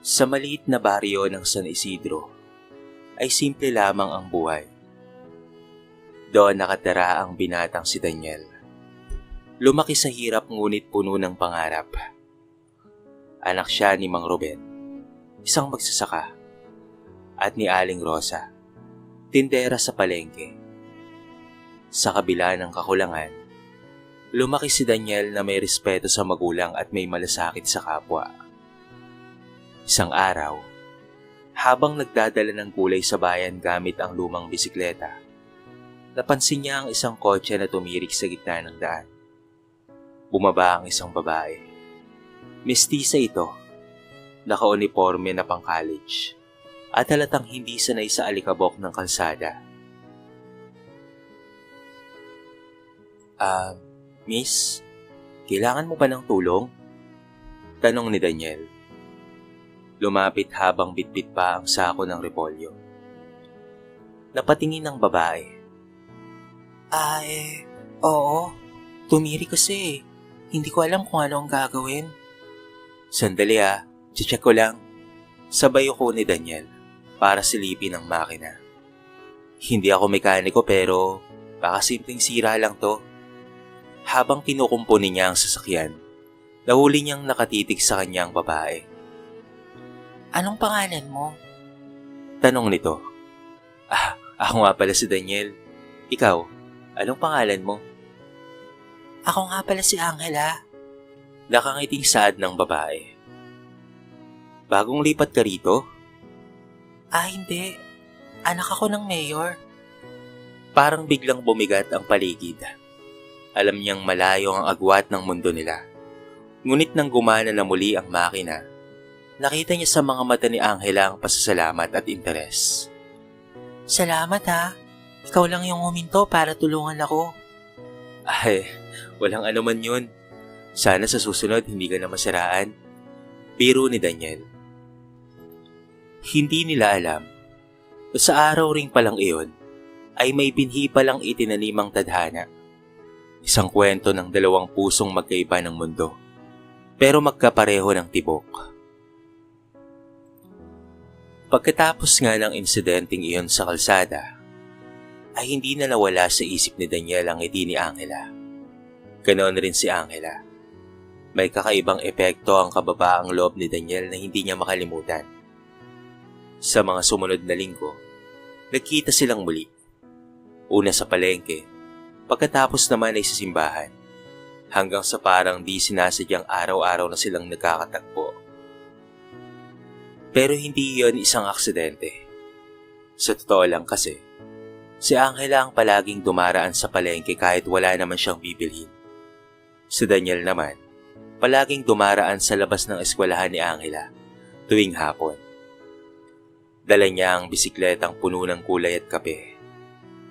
Sa maliit na baryo ng San Isidro ay simple lamang ang buhay. Doon nakatira ang binatang si Daniel. Lumaki sa hirap ngunit puno ng pangarap. Anak siya ni Mang Ruben, isang magsasaka, at ni Aling Rosa, tindera sa palengke. Sa kabila ng kakulangan, lumaki si Daniel na may respeto sa magulang at may malasakit sa kapwa. Isang araw, habang nagdadala ng gulay sa bayan gamit ang lumang bisikleta, napansin niya ang isang kotse na tumirik sa gitna ng daan. Bumaba ang isang babae. Mestiza ito, naka-uniforme na pang-college, at halatang hindi sanay sa alikabok ng kalsada. Miss, kailangan mo ba ng tulong? Tanong ni Daniel. Lumapit habang bitbit pa ang sako ng repolyo. Napatingin ang babae. Oo. Tumiri kasi. Hindi ko alam kung ano ang gagawin. Sandali check ko lang. Sabay ako ni Daniel para silipin ang makina. Hindi ako mekaniko pero baka simpleng sira lang to. Habang kinukumpuni niya ang sasakyan, nahuli niyang nakatitig sa kanyang babae. Anong pangalan mo? Tanong nito. Ako nga pala si Daniel. Ikaw, anong pangalan mo? Ako nga pala si Angela. Nakangiting saad ng babae. Bagong lipat ka rito? Hindi. Anak ako ng mayor. Parang biglang bumigat ang paligid. Alam niyang malayo ang agwat ng mundo nila. Ngunit nang gumana na muli ang makina, nakita niya sa mga mata ni Angela ang pasasalamat at interes. Salamat Ikaw lang yung huminto para tulungan ako. Walang anuman yun. Sana sa susunod hindi ka na masiraan. Biro ni Daniel. Hindi nila alam na sa araw ring palang iyon ay may binhi palang itinanimang tadhana. Isang kwento ng dalawang pusong magkaiba ng mundo, pero magkapareho ng tibok. Pagkatapos nga ng insidenteng iyon sa kalsada, ay hindi na nawala sa isip ni Daniel ang ngiti ni Angela. Ganoon rin si Angela. May kakaibang epekto ang kababaang loob ni Daniel na hindi niya makalimutan. Sa mga sumunod na linggo, nagkita silang muli. Una sa palengke, pagkatapos naman ay sa simbahan, hanggang sa parang di sinasadyang araw-araw na silang nagkakatagpo. Pero hindi iyon isang aksidente. Sa totoo lang kasi, si Angela ang palaging dumaraan sa palengke kahit wala naman siyang bibilhin. Si Daniel naman, palaging dumaraan sa labas ng eskwelahan ni Angela tuwing hapon. Dala niya ang bisikletang puno ng kulay at kape.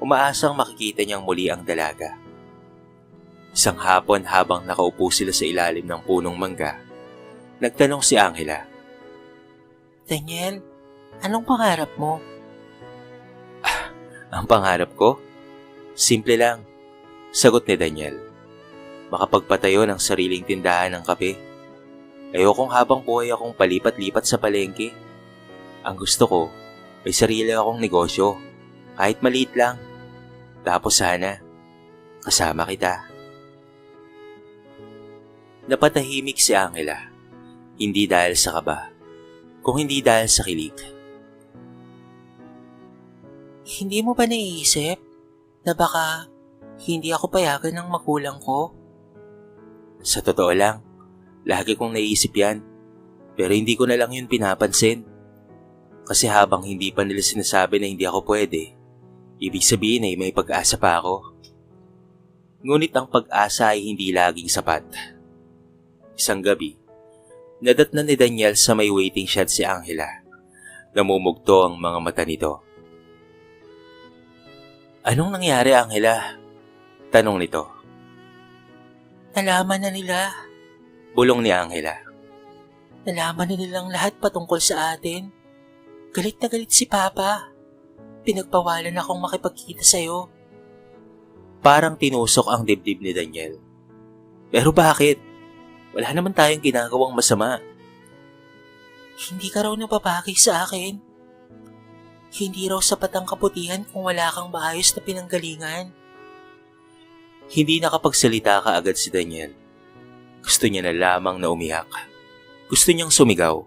Umaasang makikita niyang muli ang dalaga. Isang hapon habang nakaupo sila sa ilalim ng punong mangga, nagtanong si Angela. Daniel, anong pangarap mo? Ang pangarap ko? Simple lang, sagot ni Daniel. Makapagpatayo ng sariling tindahan ng kape. Ayokong habang buhay akong palipat-lipat sa palengke. Ang gusto ko, may sarili akong negosyo, kahit maliit lang. Tapos sana, kasama kita. Napatahimik si Angela, hindi dahil sa kaba, kung hindi dahil sa kilig. Hindi mo ba naiisip na baka hindi ako payagan ng magulang ko? Sa totoo lang, lagi kong naiisip yan, pero hindi ko na lang yun pinapansin. Kasi habang hindi pa nila sinasabi na hindi ako pwede, ibig sabihin ay may pag-asa pa ako. Ngunit ang pag-asa ay hindi laging sapat. Isang gabi, nadatnan ni Daniel sa may waiting shed si Angela. Namumugto ang mga mata nito. Anong nangyari, Angela? Tanong nito. Nalaman na nila. Bulong ni Angela. Nalaman na nilang lahat patungkol sa atin. Galit na galit si Papa. Pinagpawalan akong makipagkita sa'yo. Parang tinusok ang dibdib ni Daniel. Pero bakit? Wala naman tayong ginagawang masama. Hindi ka raw nababagay sa akin. Hindi raw sapat ang kabutihan kung wala kang maayos na pinanggalingan. Hindi nakapagsalita ka agad si Daniel. Gusto niya na lamang na umiyak. Gusto niyang sumigaw.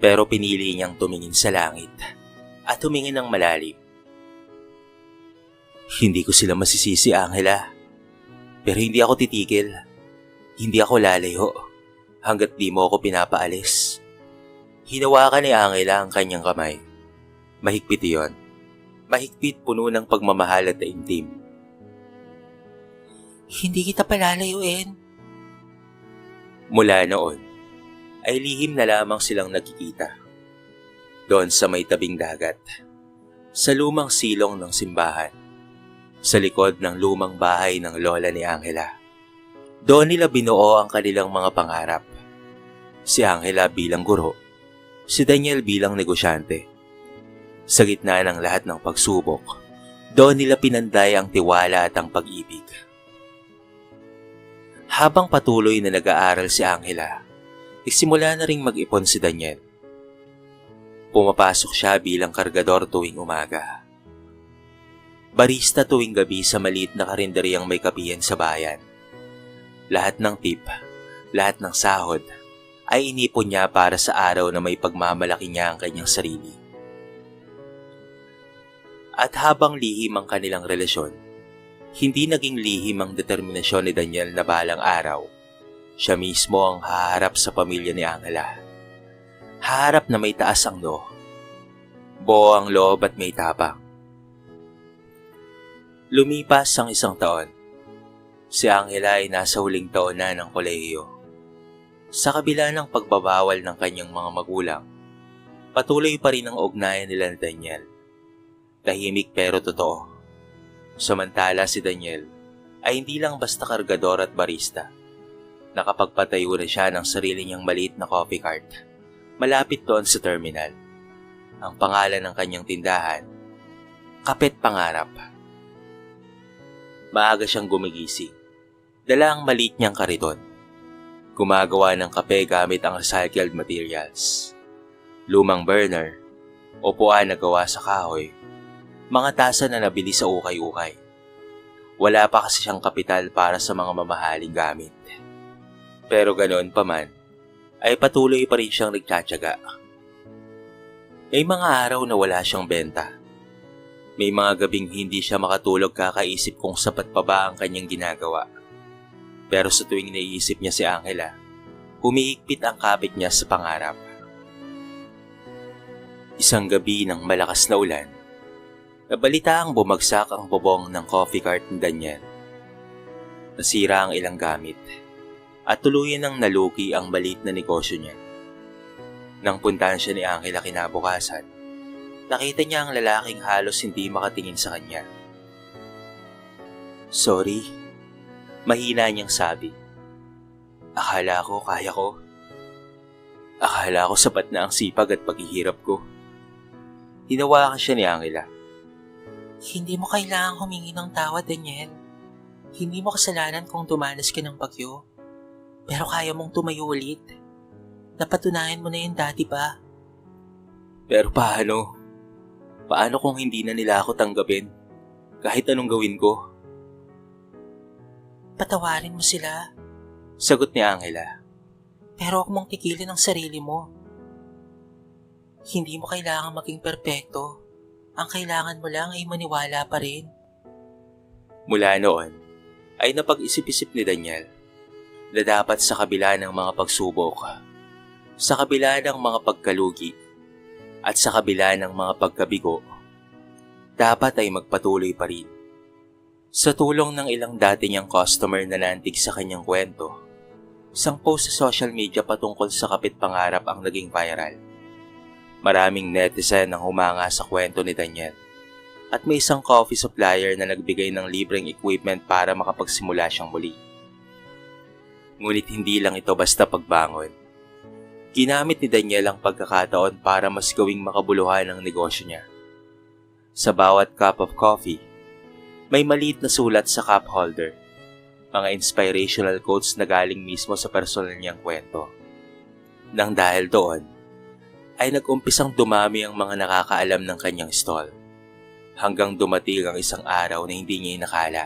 Pero pinili niyang tumingin sa langit at tumingin ng malalim. Hindi ko sila masisisi, Angela. Pero hindi ako titigil. Hindi ako lalayo hanggat di mo ako pinapaalis. Hinawakan ni Angela ang kanyang kamay. Mahigpit iyon. Mahigpit, puno ng pagmamahal at taimtim. Hindi kita palalayuin. Mula noon, ay lihim na lamang silang nagkikita. Doon sa may tabing dagat, sa lumang silong ng simbahan, sa likod ng lumang bahay ng lola ni Angela. Doon nila binuo ang kanilang mga pangarap. Si Angela bilang guro, si Daniel bilang negosyante. Sa gitna ng lahat ng pagsubok, doon nila pinanday ang tiwala at ang pag-ibig. Habang patuloy na nag-aaral si Angela, isimula na ring mag-ipon si Daniel. Pumapasok siya bilang kargador tuwing umaga. Barista tuwing gabi sa maliit na karinderyang may kapihan sa bayan. Lahat ng tip, lahat ng sahod, ay inipon niya para sa araw na may pagmamalaki niya ang kanyang sarili. At habang lihim ang kanilang relasyon, hindi naging lihim ang determinasyon ni Daniel na balang araw, siya mismo ang haharap sa pamilya ni Angela. Haharap na may taas ang loob. Buo ang loob at may tapang. Lumipas ang isang taon. Si Angela ay nasa huling taon na ng kolehiyo. Sa kabila ng pagbabawal ng kanyang mga magulang, patuloy pa rin ang ugnayan nila ni Daniel. Tahimik pero totoo. Samantala si Daniel ay hindi lang basta kargador at barista. Nakapagpatayo na siya ng sarili niyang maliit na coffee cart malapit doon sa terminal. Ang pangalan ng kanyang tindahan, Kapet Pangarap. Maaga siyang gumigising. Dala ang maliit niyang kariton. Gumagawa ng kape gamit ang recycled materials. Lumang burner, upuan na gawa sa kahoy, mga tasa na nabili sa ukay-ukay. Wala pa kasi siyang kapital para sa mga mamahaling gamit. Pero ganoon pa man, ay patuloy pa rin siyang nagtsatsaga. May mga araw na wala siyang benta. May mga gabing hindi siya makatulog kakaisip kung sapat pa ba ang kanyang ginagawa. Pero sa tuwing naiisip niya si Angela, humihigpit ang kapit niya sa pangarap. Isang gabi ng malakas na ulan, nabalitaang bumagsak ang bubong ng coffee cart ni Daniel. Nasira ang ilang gamit at tuluyan ng nalugi ang maliit na negosyo niya. Nang puntahan siya ni Angela kinabukasan, nakita niya ang lalaking halos hindi makatingin sa kanya. Sorry, mahina niyang sabi. Akala ko kaya ko. Akala ko sapat na ang sipag at paghihirap ko. Hinawakan siya ni Angela. Hindi mo kailangang humingi ng tawad, Daniel. Hindi mo kasalanan kung tumalas ka ng bagyo. Pero kaya mong tumayo ulit. Napatunayan mo na yun dati pa. Pero paano? Paano kung hindi na nila ako tanggapin? Kahit anong gawin ko? Patawarin mo sila. Sagot ni Angela. Pero huwag mong tigilin ang sarili mo. Hindi mo kailangang maging perpekto. Ang kailangan mo lang ay maniwala pa rin. Mula noon, ay napag-isip-isip ni Daniel na dapat sa kabila ng mga pagsubok, sa kabila ng mga pagkalugi, at sa kabila ng mga pagkabigo, dapat ay magpatuloy pa rin. Sa tulong ng ilang dati niyang customer na nantig sa kanyang kwento, isang post sa social media patungkol sa Kapit Pangarap ang naging viral. Maraming netizen ang humanga sa kwento ni Daniel at may isang coffee supplier na nagbigay ng libreng equipment para makapagsimula siyang muli. Ngunit hindi lang ito basta pagbangon. Ginamit ni Daniel ang pagkakataon para mas gawing makabuluhan ang negosyo niya. Sa bawat cup of coffee, may maliit na sulat sa cup holder, mga inspirational quotes na galing mismo sa personal niyang kwento. Nang dahil doon, ay nag-umpisang dumami ang mga nakakaalam ng kanyang stall hanggang dumating ang isang araw na hindi niya inakala.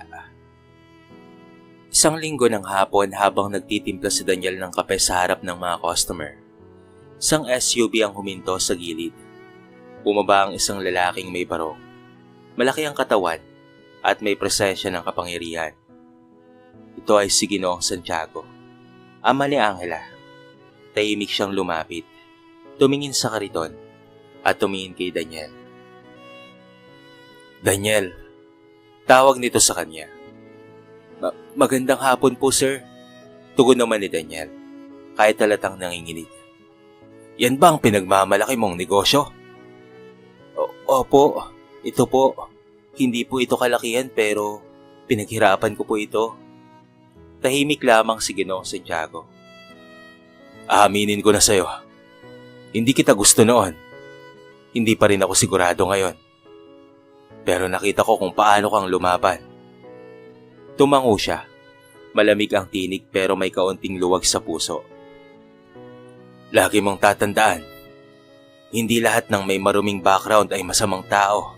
Isang linggo ng hapon habang nagtitimpla si Daniel ng kape sa harap ng mga customer, isang SUV ang huminto sa gilid. Bumaba ang isang lalaking may barong. Malaki ang katawan at may presensya ng kapangyarihan. Ito ay si Ginoong Santiago, ama ni Angela. Tahimik siyang lumapit, tumingin sa kariton at tumingin kay Daniel. Daniel, tawag nito sa kanya. Magandang hapon po, sir. Tugon naman ni Daniel, kahit halatang nanginginig. Yan ba ang pinagmamalaki mong negosyo? Opo, ito po. Hindi po ito kalakihan pero pinaghirapan ko po ito. Tahimik lamang si Ginoong Santiago. Aaminin ko na sa'yo, hindi kita gusto noon. Hindi pa rin ako sigurado ngayon. Pero nakita ko kung paano kang lumaban. Tumango siya. Malamig ang tinig pero may kaunting luwag sa puso. Lagi mong tatandaan, hindi lahat ng may maruming background ay masamang tao.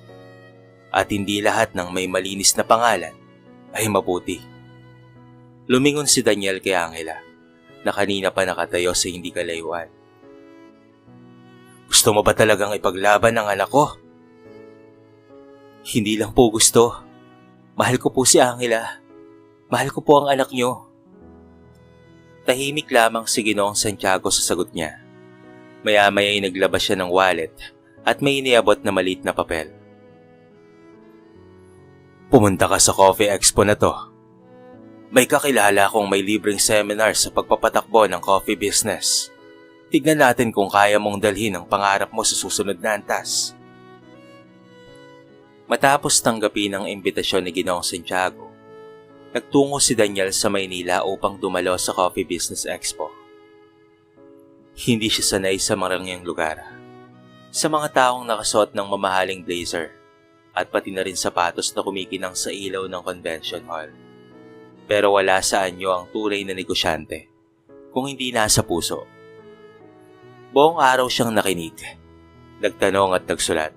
At hindi lahat ng may malinis na pangalan ay mabuti. Lumingon si Daniel kay Angela na kanina pa nakatayo sa hindi kalayuan. Gusto mo ba talagang ipaglaban ang anak ko? Hindi lang po gusto. Mahal ko po si Angela. Mahal ko po ang anak niyo. Tahimik lamang si Ginoong Santiago sa sagot niya. Maya-maya ay naglabas siya ng wallet at may iniabot na maliit na papel. Pumunta ka sa Coffee Expo na to. May kakilala akong may libreng seminar sa pagpapatakbo ng coffee business. Tignan natin kung kaya mong dalhin ang pangarap mo sa susunod na antas. Matapos tanggapin ang imbitasyon ni Ginoong Santiago, nagtungo si Daniel sa Maynila upang dumalo sa Coffee Business Expo. Hindi siya sanay sa marangyang lugar, sa mga taong nakasuot ng mamahaling blazer at pati na rin sapatos na kumikinang sa ilaw ng convention hall. Pero wala sa anyo ang tunay na negosyante kung hindi nasa puso. Buong araw siyang nakinig, nagtanong at nagsulat.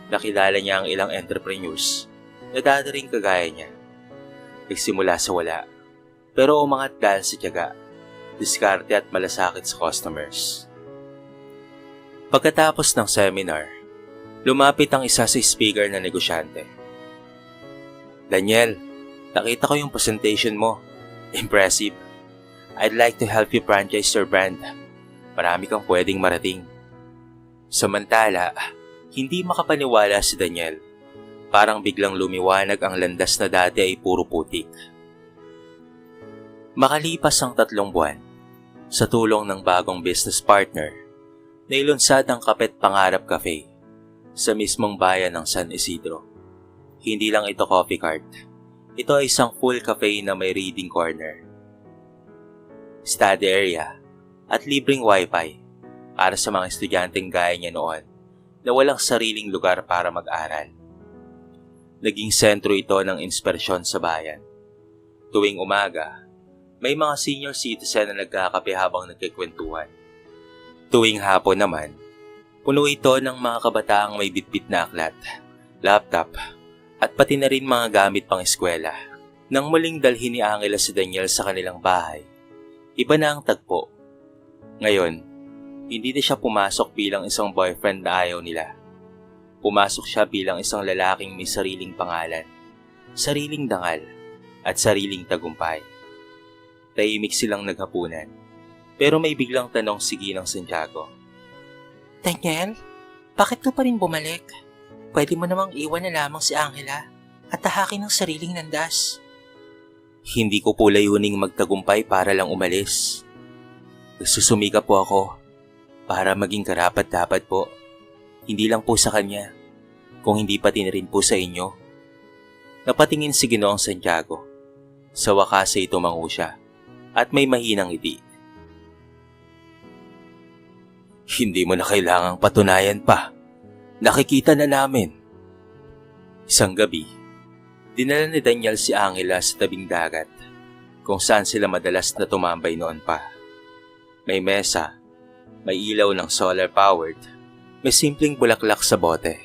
Nakilala niya ang ilang entrepreneurs na dadaring kagaya niya. Nagsimula sa wala, pero umangat dahil sa tiyaga, diskarte at malasakit sa customers. Pagkatapos ng seminar, lumapit ang isa sa speaker na negosyante. Daniel, nakita ko yung presentation mo. Impressive. I'd like to help you franchise your brand. Marami kang pwedeng marating. Samantala, hindi makapaniwala si Daniel. Parang biglang lumiwanag ang landas na dati ay puro putik. Makalipas ang 3 buwan, sa tulong ng bagong business partner, nailunsad ang Kapet Pangarap Cafe sa mismong bayan ng San Isidro. Hindi lang ito coffee cart. Ito ay isang full cafe na may reading corner, study area, at libreng wifi para sa mga estudyanteng gaya niya noon na walang sariling lugar para mag-aral. Naging sentro ito ng inspirasyon sa bayan. Tuwing umaga, may mga senior citizen na nagkakape habang nagkikwentuhan. Tuwing hapon naman, puno ito ng mga kabataang may bitbit na aklat, laptop, at pati na rin mga gamit pang eskwela. Nang muling dalhin ni Angela si Daniel sa kanilang bahay, iba na ang tagpo. Ngayon, hindi na siya pumasok bilang isang boyfriend na ayaw nila. Pumasok siya bilang isang lalaking may sariling pangalan, sariling dangal, at sariling tagumpay. Tahimik silang naghapunan, pero may biglang tanong si Ginong Santiago. Daniel, bakit ka pa rin bumalik? Pwede mo namang iwan na lamang si Angela at tahakin ng sariling landas. Hindi ko po layuning magtagumpay para lang umalis. Nagsusumika po ako para maging karapat-dapat po. Hindi lang po sa kanya, kung hindi pati na rin po sa inyo. Napatingin si Ginoong Santiago. Sa wakas ay tumango siya at may mahinang ngiti. Hindi mo na kailangang patunayan pa. Nakikita na namin. Isang gabi, dinala ni Daniel si Angela sa tabing dagat kung saan sila madalas na tumambay noon pa. May mesa May ilaw ng solar-powered. May simpleng bulaklak sa bote.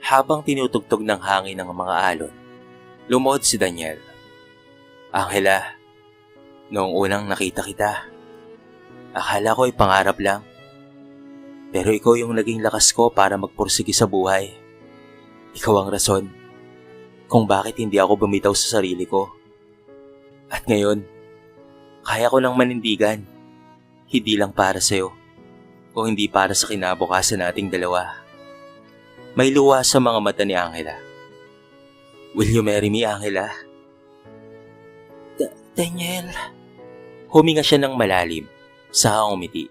Habang tinutugtog ng hangin ng mga alon, lumuhod si Daniel. Angela, noong unang nakita kita, akala ko ay pangarap lang. Pero ikaw yung naging lakas ko para magpursige sa buhay. Ikaw ang rason kung bakit hindi ako bumitaw sa sarili ko. At ngayon, kaya ko lang manindigan. Hindi lang para sa'yo, o hindi para sa kinabukasan nating dalawa. May luha sa mga mata ni Angela. Will you marry me, Angela? Daniel. Huminga siya ng malalim, saka umiti.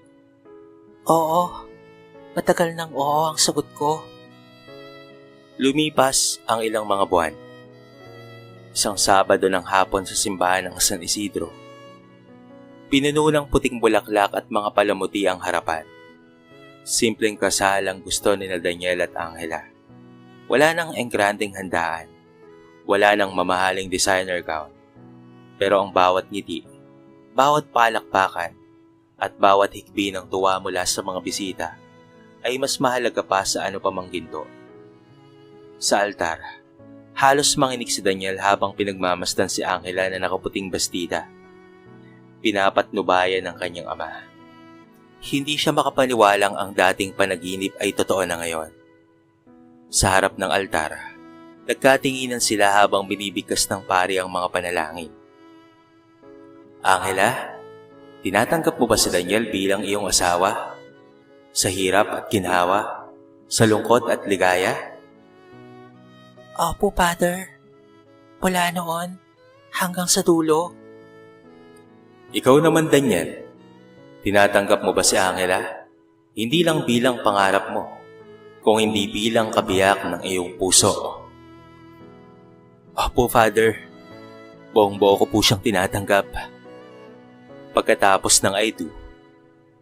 Oo. Matagal nang oo ang sagot ko. Lumipas ang ilang mga buwan. Isang Sabado ng hapon sa simbahan ng San Isidro. Pinuno ng puting bulaklak at mga palamuti ang harapan. Simpleng kasal ang gusto ni Daniel at Angela. Wala nang engranding handaan. Wala nang mamahaling designer gown. Pero ang bawat ngiti, bawat palakpakan, at bawat hikbi ng tuwa mula sa mga bisita ay mas mahalaga pa sa ano pa mang ginto. Sa altar, halos manginig si Daniel habang pinagmamasdan si Angela na nakaputing bastida. Pinapatnubayan ng kanyang ama. Hindi siya makapaniwalang ang dating panaginip ay totoo na ngayon. Sa harap ng altar, nagkatinginan sila habang binibigkas ng pari ang mga panalangin. Angela, tinatanggap mo ba si Daniel bilang iyong asawa? Sa hirap at ginhawa? Sa lungkot at ligaya? Opo, Father. Mula noon hanggang sa dulo. Ikaw naman, Daniel, tinatanggap mo ba si Angela? Hindi lang bilang pangarap mo, kung hindi bilang kabiyak ng iyong puso. Opo, Father. Buong-buo ko po siyang tinatanggap. Pagkatapos ng I do,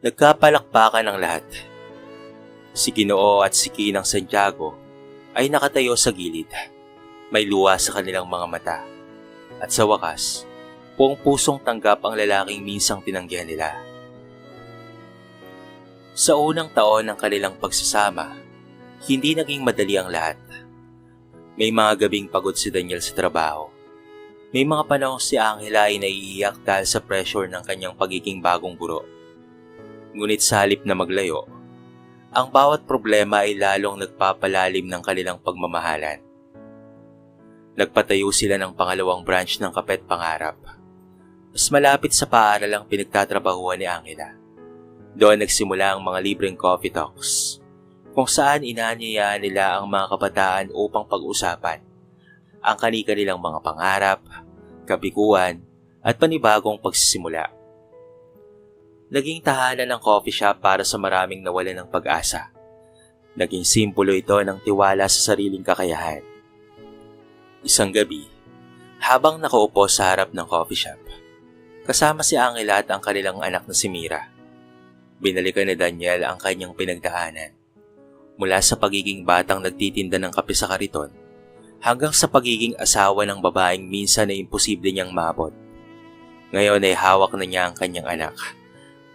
nagkapalakpakan ang lahat. Si Ginoo at si Kinang Santiago ay nakatayo sa gilid. May luha sa kanilang mga mata. At sa wakas, buong pusong tanggap ang lalaking minsang tinanggihan nila. Sa unang taon ng kanilang pagsasama, hindi naging madali ang lahat. May mga gabing pagod si Daniel sa trabaho. May mga panahong si Angela ay naiiyak dahil sa pressure ng kanyang pagiging bagong guro. Ngunit sa halip na maglayo, ang bawat problema ay lalong nagpapalalim ng kanilang pagmamahalan. Nagpatayo sila ng pangalawang branch ng Kapet Pangarap. Mas malapit sa paaralang pinagtatrabahuan ni Angela. Doon nagsimula ang mga libreng coffee talks, kung saan inaanyayaan nila ang mga kabataan upang pag-usapan ang kani-kanilang mga pangarap, kabiguan, at panibagong pagsisimula. Naging tahanan ng coffee shop para sa maraming nawalan ng pag-asa. Naging simbolo ito ng tiwala sa sariling kakayahan. Isang gabi, habang nakaupo sa harap ng coffee shop, kasama si Angela at ang kanilang anak na si Mira, binalikan ni Daniel ang kanyang pinagdaanan. Mula sa pagiging batang nagtitinda ng kape sa kariton, hanggang sa pagiging asawa ng babaeng minsan ay imposible niyang maabot. Ngayon ay hawak na niya ang kanyang anak,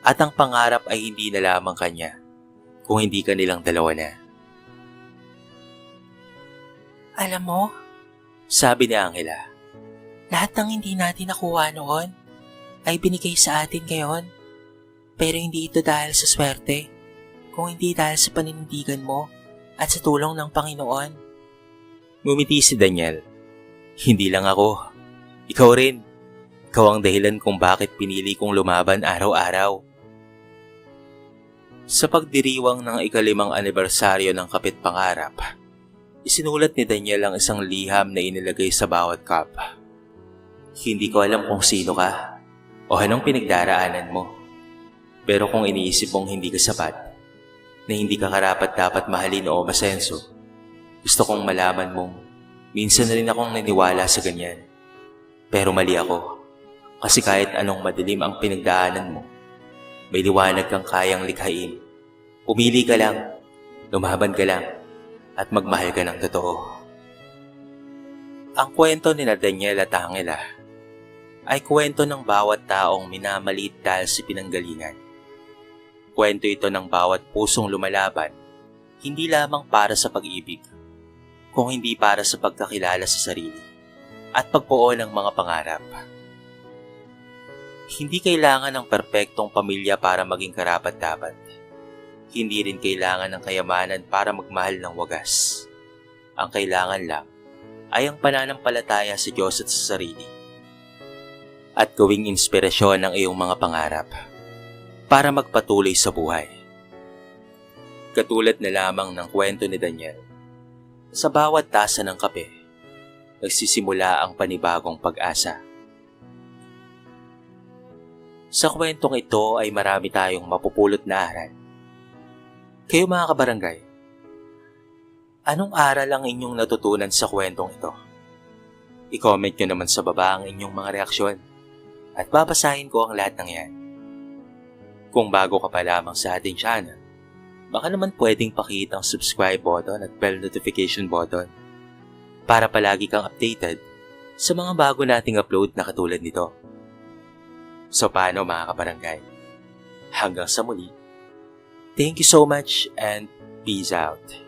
at ang pangarap ay hindi na lamang kanya, kung hindi kanilang dalawa na. Alam mo, Sabi ni Angela, lahat ng hindi natin nakuha noon ay binigay sa atin ngayon. Pero hindi ito dahil sa swerte, kung hindi dahil sa paninindigan mo at sa tulong ng Panginoon. ngumiti si Daniel. Hindi lang ako, ikaw rin. Ikaw ang dahilan kung bakit pinili kong lumaban araw-araw. Sa pagdiriwang ng ika-5 anibersaryo ng Kapit Pangarap, isinulat ni Daniel ang isang liham na inilagay sa bawat cup. Hindi ko alam kung sino ka o anong pinagdaraanan mo. Pero kung iniisip mong hindi ka sapat, na hindi ka karapat-dapat mahalin o masenso, gusto kong malaman mong minsan na rin akong naniwala sa ganyan. Pero mali ako, kasi kahit anong madilim ang pinagdaanan mo, may liwanag kang kayang likhain. Pumili ka lang, lumaban ka lang, at magmahal ka ng totoo. Ang kwento ni Daniel at Angela, ay kwento ng bawat taong minamaliit dahil sa pinanggalingan. Kwento ito ng bawat pusong lumalaban, hindi lamang para sa pag-ibig, kung hindi para sa pagkakilala sa sarili at pagbuo ng mga pangarap. Hindi kailangan ng perpektong pamilya para maging karapat-dapat. Hindi rin kailangan ng kayamanan para magmahal ng wagas. Ang kailangan lang ay ang pananampalataya sa Diyos at sa sarili. At gawing inspirasyon ang iyong mga pangarap para magpatuloy sa buhay. Katulad na lamang ng kwento ni Daniel, sa bawat tasa ng kape, nagsisimula ang panibagong pag-asa. Sa kwentong ito ay marami tayong mapupulot na aral. Kayo mga kabarangay, anong aral ang inyong natutunan sa kwentong ito? I-comment nyo naman sa baba ang inyong mga reaksyon at babasahin ko ang lahat ng yan. Kung bago ka pa lamang sa ating channel, baka naman pwedeng pakita ang subscribe button at bell notification button para palagi kang updated sa mga bago nating upload na katulad nito. So paano mga kabarangay? Hanggang sa muli. Thank you so much and peace out.